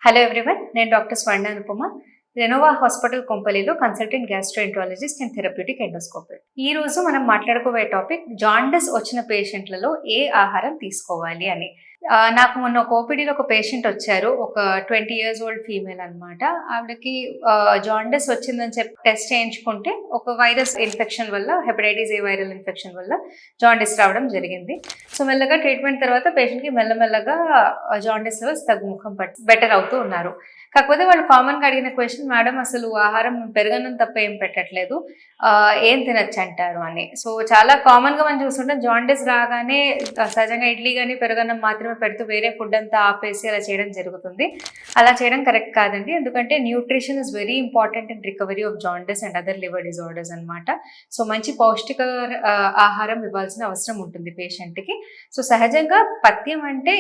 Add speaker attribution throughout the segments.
Speaker 1: Hello everyone, నేను doctor Swarna Anupama, Renova hospital కొంపల్లిలో consultant gastroenterologist and therapeutic endoscopy. ఈ రోజు మనం మాట్లాడుకోబోయే టాపిక్ జాండస్ వచ్చిన పేషెంట్లలో ఏ ఆహారం తీసుకోవాలి అని. నాకు మొన్న ఒక ఓపీడీలో ఒక పేషెంట్ వచ్చారు. ఒక 20 years ఓల్డ్ ఫీమేల్ అనమాట. ఆవిడకి జాండస్ వచ్చిందని చెప్పి టెస్ట్ చేయించుకుంటే ఒక వైరస్ ఇన్ఫెక్షన్ వల్ల, హెపటైటిస్ ఏ వైరల్ ఇన్ఫెక్షన్ వల్ల జాండస్ రావడం జరిగింది. సో మెల్లగా ట్రీట్మెంట్ తర్వాత పేషెంట్కి మెల్లమెల్లగా జాండస్ లెవెల్స్ తగ్గుముఖం పట్టి బెటర్ అవుతూ ఉన్నారు. కాకపోతే వాళ్ళు కామన్గా అడిగిన క్వశ్చన్, మేడం అసలు ఆహారం పెరగనం తప్ప ఏం పెట్టట్లేదు, ఏం తినచ్చు అంటారు అని. సో చాలా కామన్గా మనం చూస్తుంటాం, జాండీస్ రాగానే సహజంగా ఇడ్లీ కానీ పెరగన్నం మాత్రమే పెడుతూ వేరే ఫుడ్ అంతా ఆపేసి అలా చేయడం జరుగుతుంది. అలా చేయడం కరెక్ట్ కాదండి. ఎందుకంటే nutrition is very important in recovery of jaundice and other liver disorders అనమాట. సో మంచి పౌష్టిక ఆహారం ఇవ్వాల్సిన అవసరం ఉంటుంది పేషెంట్కి. సో సహజంగా పథ్యం అంటే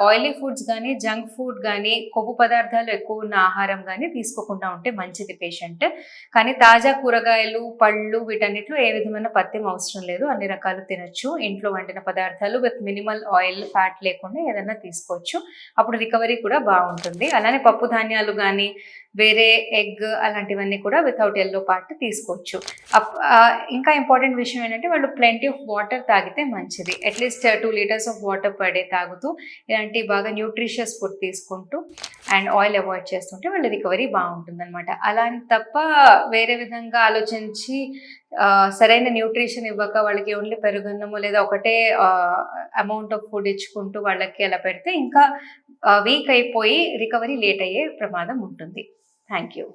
Speaker 1: ఆయిలీ ఫుడ్స్ కానీ, జంక్ ఫుడ్ కానీ, కొవ్వు పదార్థాలు ఎక్కువ ఉన్న ఆహారం కానీ తీసుకోకుండా ఉంటే మంచిది పేషెంట్. కానీ తాజా కూరగాయలు, పళ్ళు వీటన్నిటిలో ఏ విధమైన పథ్యం అవసరం లేదు. అన్ని రకాలు తినచ్చు. ఇంట్లో వండిన పదార్థాలు విత్ మినిమల్ ఆయిల్, ఫ్యాట్ లేకుండా ఏదైనా తీసుకోవచ్చు. అప్పుడు రికవరీ కూడా బాగుంటుంది. అలానే పప్పు ధాన్యాలు కానీ, వేరే ఎగ్ అలాంటివన్నీ కూడా వితౌట్ ఎల్లో పార్ట్ తీసుకోవచ్చు. ఇంకా ఇంపార్టెంట్ విషయం ఏంటంటే వాళ్ళు ప్లెంటీ ఆఫ్ వాటర్ తాగితే మంచిది. At least 2 liters of water per day తాగుతూ ఇలాంటి బాగా న్యూట్రిషియస్ ఫుడ్ తీసుకుంటూ అండ్ ఆయిల్ అవాయిడ్ చేస్తుంటే వాళ్ళ రికవరీ బాగుంటుంది అనమాట. అలా తప్ప వేరే విధంగా ఆలోచించి సరైన న్యూట్రిషన్ ఇవ్వక వాళ్ళకి ఓన్లీ పెరుగన్నము లేదా ఒకటే అమౌంట్ ఆఫ్ ఫుడ్ ఇచ్చుకుంటూ వాళ్ళకి అలా పెడితే ఇంకా వీక్ అయిపోయి రికవరీ లేట్ అయ్యే ప్రమాదం ఉంటుంది. Thank you.